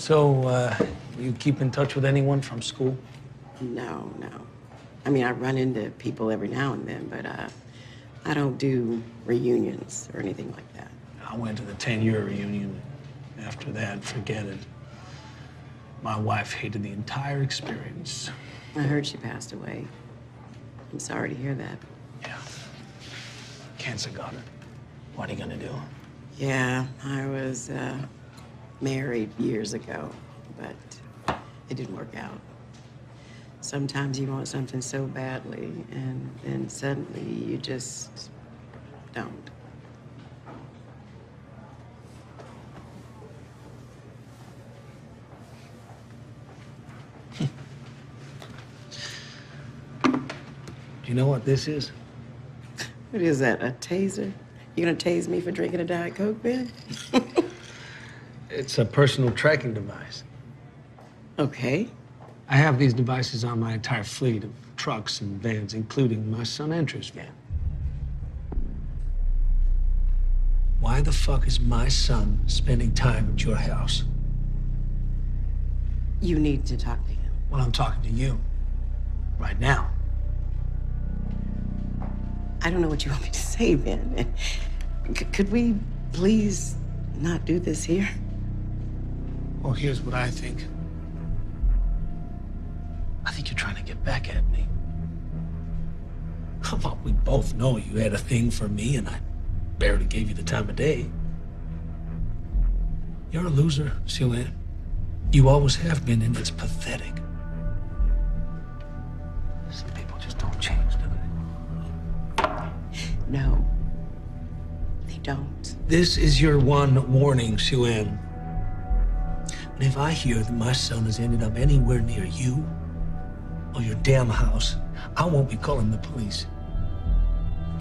So, you keep in touch with anyone from school? No. I mean, I run into people every now and then, but I don't do reunions or anything like that. I went to the 10-year reunion. After that, forget it. My wife hated the entire experience. I heard she passed away. I'm sorry to hear that. Yeah. Cancer got her. What are you gonna do? Yeah, I was married years ago, but it didn't work out. Sometimes you want something so badly, and then suddenly you just don't. Do you know what this is? What is that, a taser? You gonna tase me for drinking a Diet Coke, Ben? It's a personal tracking device. Okay. I have these devices on my entire fleet of trucks and vans, including my son Andrew's van. Why the fuck is my son spending time at your house? You need to talk to him. Well, I'm talking to you. Right now. I don't know what you want me to say, Ben. Could we please not do this here? Well, here's what I think. I think you're trying to get back at me. Well, we both know you had a thing for me, and I barely gave you the time of day. You're a loser, Sue-Ann. You always have been, and it's pathetic. Some people just don't change, do they? No, they don't. This is your one warning, Sue-Ann. And if I hear that my son has ended up anywhere near you or your damn house, I won't be calling the police.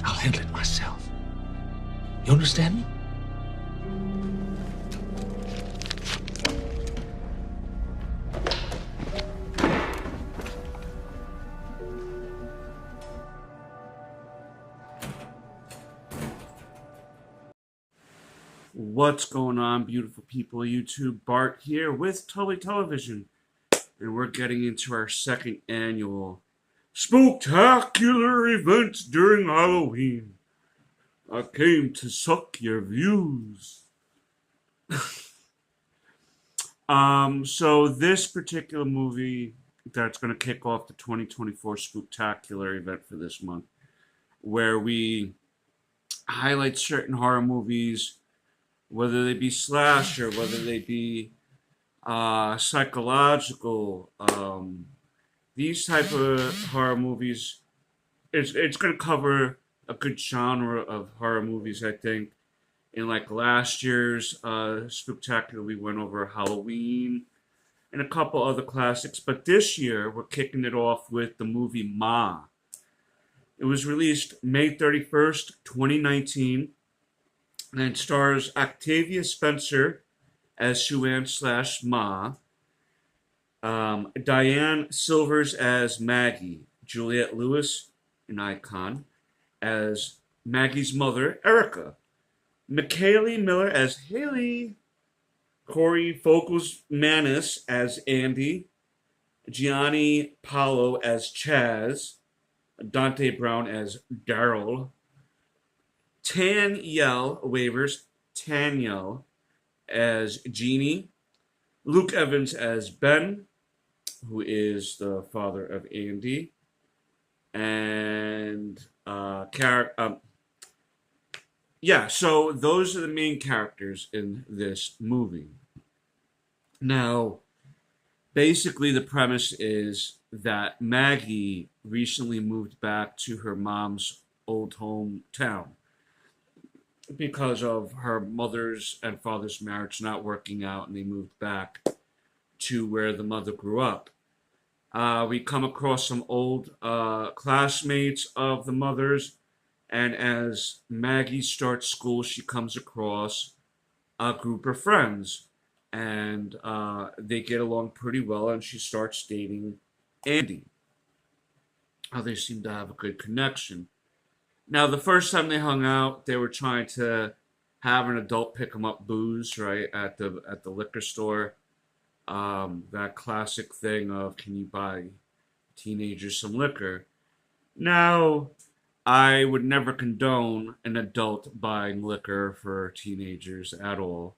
I'll handle it myself. You understand me? What's going on, beautiful people of YouTube? Bart here with Tully Television, and we're getting into our second annual Spooktacular event during Halloween. I came to suck your views. So this particular movie that's going to kick off the 2024 Spooktacular event for this month, where we highlight certain horror movies, whether they be slasher, whether they be psychological, these type of horror movies. It's going to cover a good genre of horror movies, I think. In like last year's Spooktacular, we went over Halloween and a couple other classics. But this year, we're kicking it off with the movie Ma. It was released May 31st, 2019. And it stars Octavia Spencer as Sue-Ann / Ma, Diane Silvers as Maggie, Juliette Lewis, an icon, as Maggie's mother, Erica, McKaylee Miller as Haley, Corey Focus-Manis as Andy, Gianni Paolo as Chaz, Dante Brown as Daryl, Tanyel as Jeannie, Luke Evans as Ben, who is the father of Andy, and so those are the main characters in this movie. Now, basically the premise is that Maggie recently moved back to her mom's old hometown because of her mother's and father's marriage not working out, and they moved back to where the mother grew up. We come across some old classmates of the mother's, and as Maggie starts school, she comes across a group of friends, and they get along pretty well, and she starts dating Andy. They seem to have a good connection. Now, the first time they hung out, they were trying to have an adult pick them up booze, right, at the liquor store. That classic thing of, can you buy teenagers some liquor? Now, I would never condone an adult buying liquor for teenagers at all,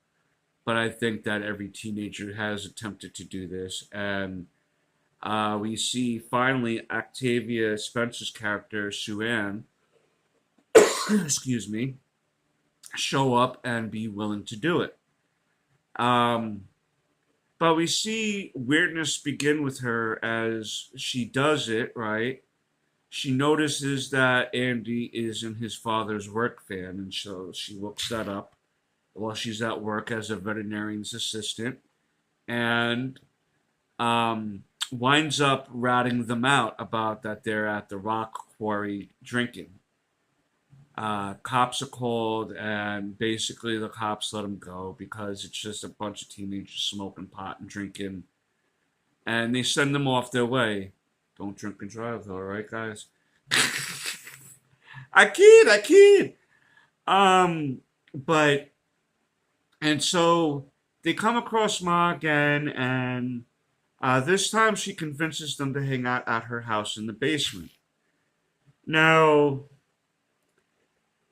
but I think that every teenager has attempted to do this, and we see finally Octavia Spencer's character, Sue Ann, excuse me, show up and be willing to do it. But we see weirdness begin with her as she does it, right? She notices that Andy is in his father's work van, and so she looks that up while she's at work as a veterinarian's assistant, and winds up ratting them out about that they're at the rock quarry drinking. Cops are called, and basically the cops let them go because it's just a bunch of teenagers smoking pot and drinking, and they send them off their way. Don't drink and drive, though, right, guys? I kid. But, and so they come across Ma again, and this time she convinces them to hang out at her house in the basement. Now,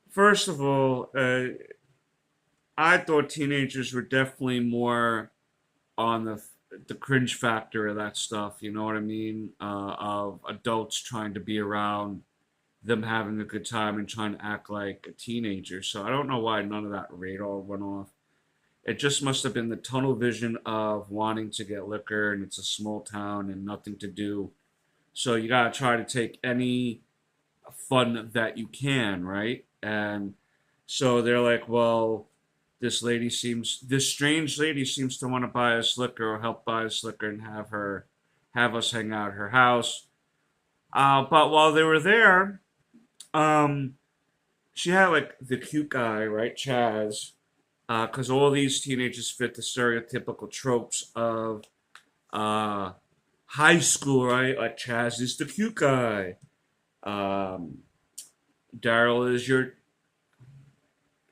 first of all, I thought teenagers were definitely more on the cringe factor of that stuff, you know what I mean? Of adults trying to be around them having a good time and trying to act like a teenager. So I don't know why none of that radar went off. It just must have been the tunnel vision of wanting to get liquor, and it's a small town and nothing to do. So you gotta try to take any fun that you can, right? And so they're like, well, this strange lady seems to want to buy us liquor or help buy us liquor and have us hang out at her house. But while they were there, she had like the cute guy, right, Chaz, because all these teenagers fit the stereotypical tropes of high school, right? Like Chaz is the cute guy. Daryl is your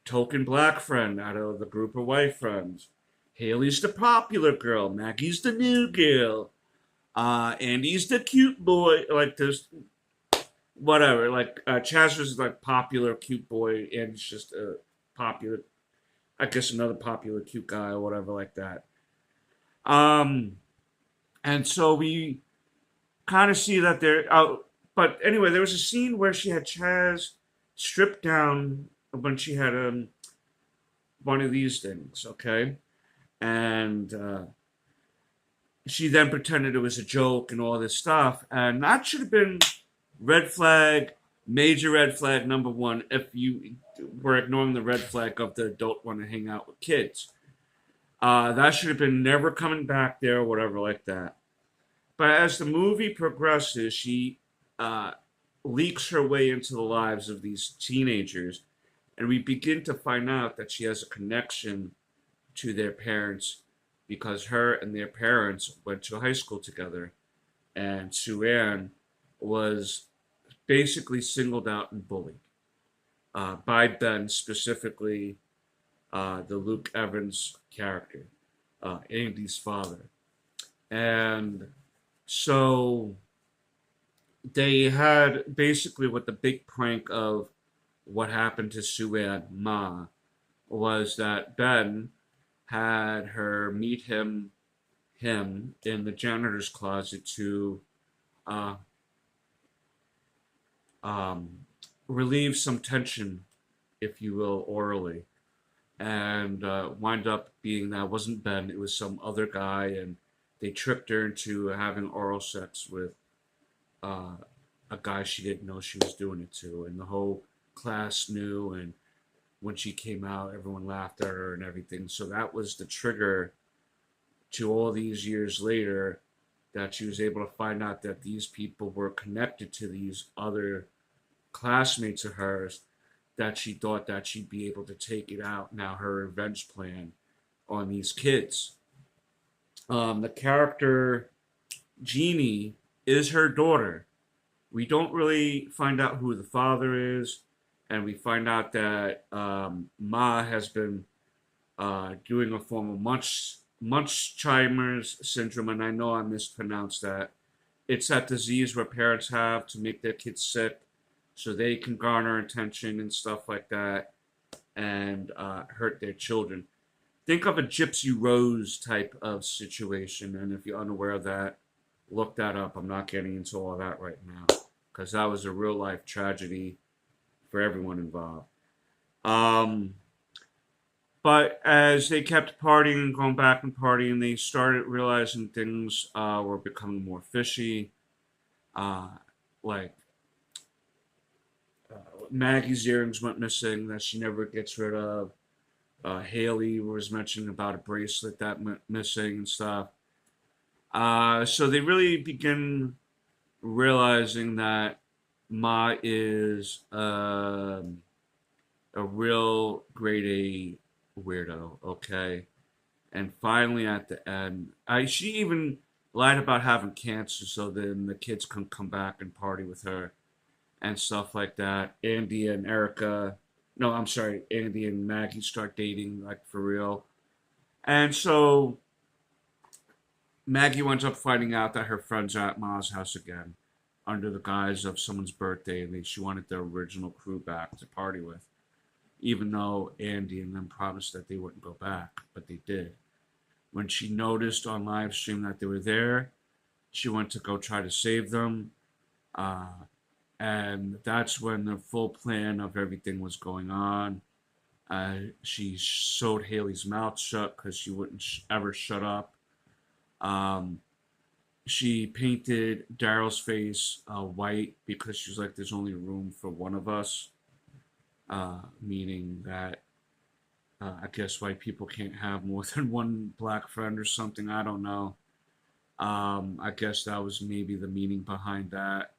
token black friend out of the group of white friends. Haley's the popular girl. Maggie's the new girl. Andy's the cute boy. Like this, whatever. Like Chaz was like popular cute boy, and it's just a popular, I guess another popular cute guy or whatever like that. And so we kind of see that there. But anyway, there was a scene where she had Chaz stripped down when she had one of these things, okay? And she then pretended it was a joke and all this stuff. And that should have been red flag, major red flag number one, if you were ignoring the red flag of the adult want to hang out with kids. That should have been never coming back there or whatever like that. But as the movie progresses, she leaks her way into the lives of these teenagers, and we begin to find out that she has a connection to their parents because her and their parents went to high school together, and Sue Ann was basically singled out and bullied by Ben, specifically the Luke Evans character, Andy's father. And so they had basically what the big prank of what happened to Sue Ann Ma was that Ben had her meet him in the janitor's closet to relieve some tension, if you will, orally, and wind up being that it wasn't Ben, it was some other guy, and they tricked her into having oral sex with a guy she didn't know she was doing it to, and the whole class knew, and when she came out, everyone laughed at her and everything. So that was the trigger to all these years later that she was able to find out that these people were connected to these other classmates of hers, that she thought that she'd be able to take it out, now her revenge plan on these kids. The character Jeannie is her daughter. We don't really find out who the father is, and we find out that Ma has been doing a form of Munchausen's syndrome, and I know I mispronounced that. It's that disease where parents have to make their kids sick so they can garner attention and stuff like that and hurt their children. Think of a Gypsy Rose type of situation, and if you're unaware of that, look that up. I'm not getting into all that right now because that was a real life tragedy for everyone involved. But as they kept partying and going back and partying, they started realizing things were becoming more fishy. Uh, like Maggie's earrings went missing that she never gets rid of. Haley was mentioning about a bracelet that went missing and stuff. So they really begin realizing that Ma is a real grade A weirdo, okay? And finally at the end, she even lied about having cancer so then the kids can come back and party with her and stuff like that. Andy and Erica, no, I'm sorry, Andy and Maggie start dating, like, for real. And so Maggie winds up finding out that her friends are at Ma's house again under the guise of someone's birthday, and she wanted their original crew back to party with, even though Andy and them promised that they wouldn't go back, but they did. When she noticed on live stream that they were there, she went to go try to save them, and that's when the full plan of everything was going on. She sewed Haley's mouth shut because she wouldn't ever shut up. She painted Daryl's face white because she was like, there's only room for one of us, meaning that I guess white people can't have more than one black friend or something. I don't know. I guess that was maybe the meaning behind that.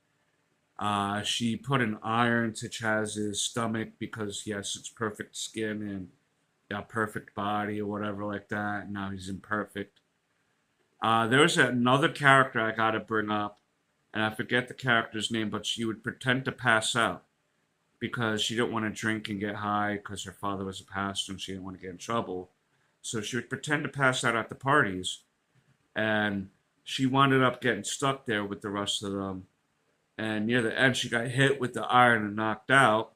She put an iron to Chaz's stomach because he has such perfect skin and a perfect body or whatever like that. Now he's imperfect. There was another character I gotta bring up, and I forget the character's name, but she would pretend to pass out because she didn't want to drink and get high because her father was a pastor and she didn't want to get in trouble. So she would pretend to pass out at the parties, and she wound up getting stuck there with the rest of them. And near the end, she got hit with the iron and knocked out.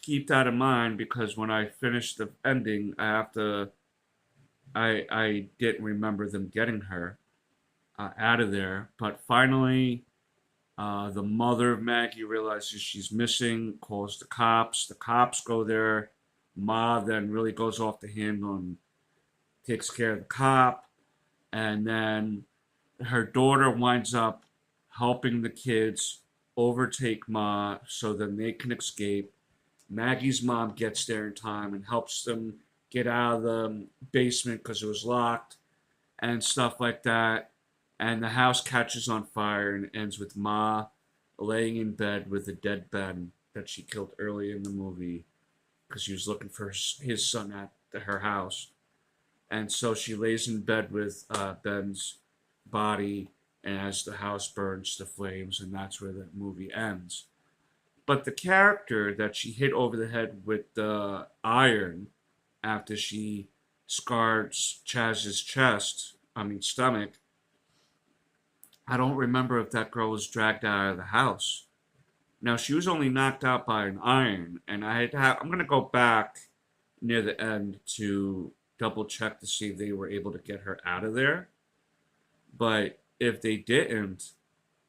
Keep that in mind because when I finish the ending, I didn't remember them getting her out of there. But finally, the mother of Maggie realizes she's missing, calls the cops. The cops go there. Ma then really goes off the handle and takes care of the cop. And then her daughter winds up helping the kids overtake Ma so then they can escape. Maggie's mom gets there in time and helps them get out of the basement because it was locked and stuff like that. And the house catches on fire and ends with Ma laying in bed with a dead Ben that she killed early in the movie because she was looking for his son at her house. And so she lays in bed with Ben's body, and as the house burns to flames, and that's where the movie ends. But the character that she hit over the head with the iron after she scarred Chaz's stomach, I don't remember if that girl was dragged out of the house. Now, she was only knocked out by an iron, and I'm going to go back near the end to double check to see if they were able to get her out of there. But if they didn't,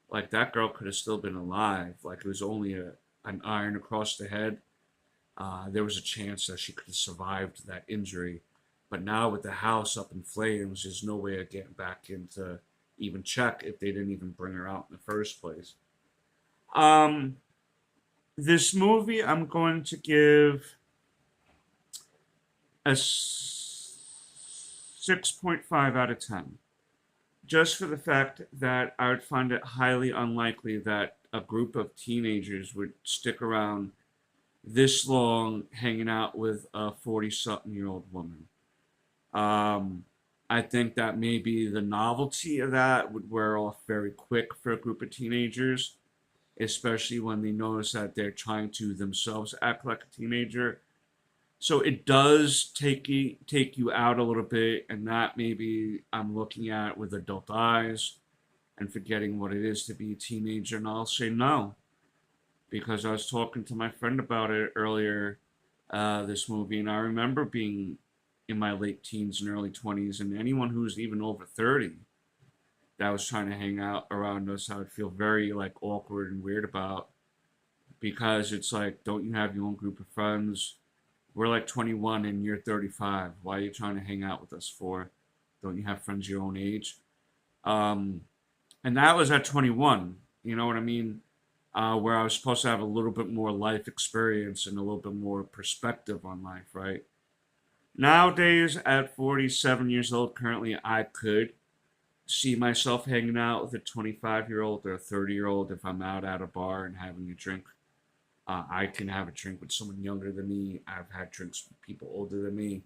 like, that girl could have still been alive. Like, it was only an iron across the head. There was a chance that she could have survived that injury. But now with the house up in flames, there's no way of getting back in to even check if they didn't even bring her out in the first place. This movie, I'm going to give a 6.5 out of 10. Just for the fact that I would find it highly unlikely that a group of teenagers would stick around this long hanging out with a 40-something-year-old woman. I think that maybe the novelty of that would wear off very quick for a group of teenagers, especially when they notice that they're trying to themselves act like a teenager. So it does take you out a little bit, and that maybe I'm looking at with adult eyes and forgetting what it is to be a teenager. And I'll say no, because I was talking to my friend about it earlier, this movie, and I remember being in my late teens and early 20s, and anyone who's even over 30 that was trying to hang out around us, I would feel very like awkward and weird about, because it's like, don't you have your own group of friends? We're like 21 and you're 35. Why are you trying to hang out with us for? Don't you have friends your own age? And that was at 21. You know what I mean? Where I was supposed to have a little bit more life experience and a little bit more perspective on life, right? Nowadays, at 47 years old, currently, I could see myself hanging out with a 25-year-old or a 30-year-old if I'm out at a bar and having a drink. I can have a drink with someone younger than me. I've had drinks with people older than me.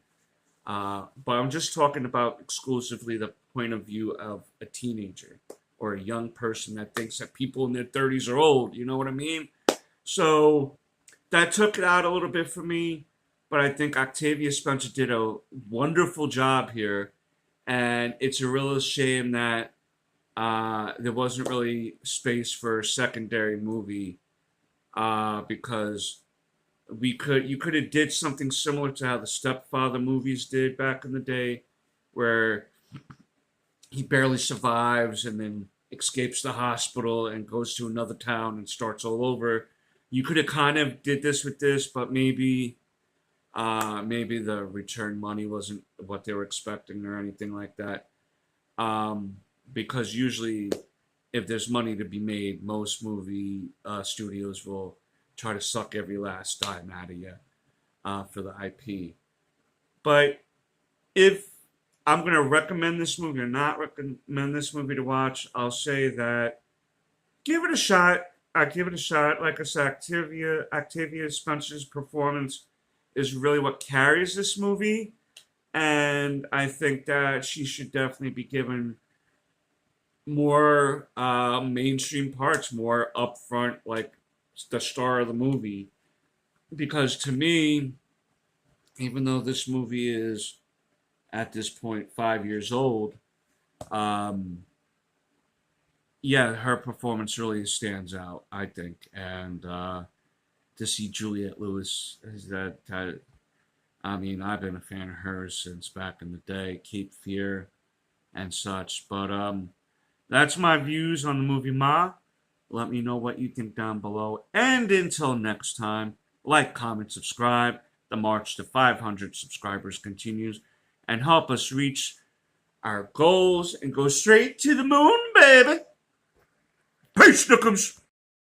But I'm just talking about exclusively the point of view of a teenager or a young person that thinks that people in their 30s are old. You know what I mean? So that took it out a little bit for me. But I think Octavia Spencer did a wonderful job here. And it's a real shame that there wasn't really space for a secondary movie, because you could have did something similar to how the Stepfather movies did back in the day, where he barely survives and then escapes the hospital and goes to another town and starts all over. You could have kind of did this with this, but maybe the return money wasn't what they were expecting or anything like that. Because usually, if there's money to be made, most movie studios will try to suck every last dime out of you for the IP. But if I'm going to recommend this movie or not recommend this movie to watch, I'll say that give it a shot. I give it a shot. Like I said, Octavia Spencer's performance is really what carries this movie. And I think that she should definitely be given more mainstream parts, more upfront, like the star of the movie. Because to me, even though this movie is at this point 5 years old, yeah, her performance really stands out, I think. And to see Juliette Lewis, I mean, I've been a fan of hers since back in the day, Cape Fear and such. But that's my views on the movie Ma. Let me know what you think down below. And until next time, like, comment, subscribe. The march to 500 subscribers continues. And help us reach our goals and go straight to the moon, baby. Peace, Snookums.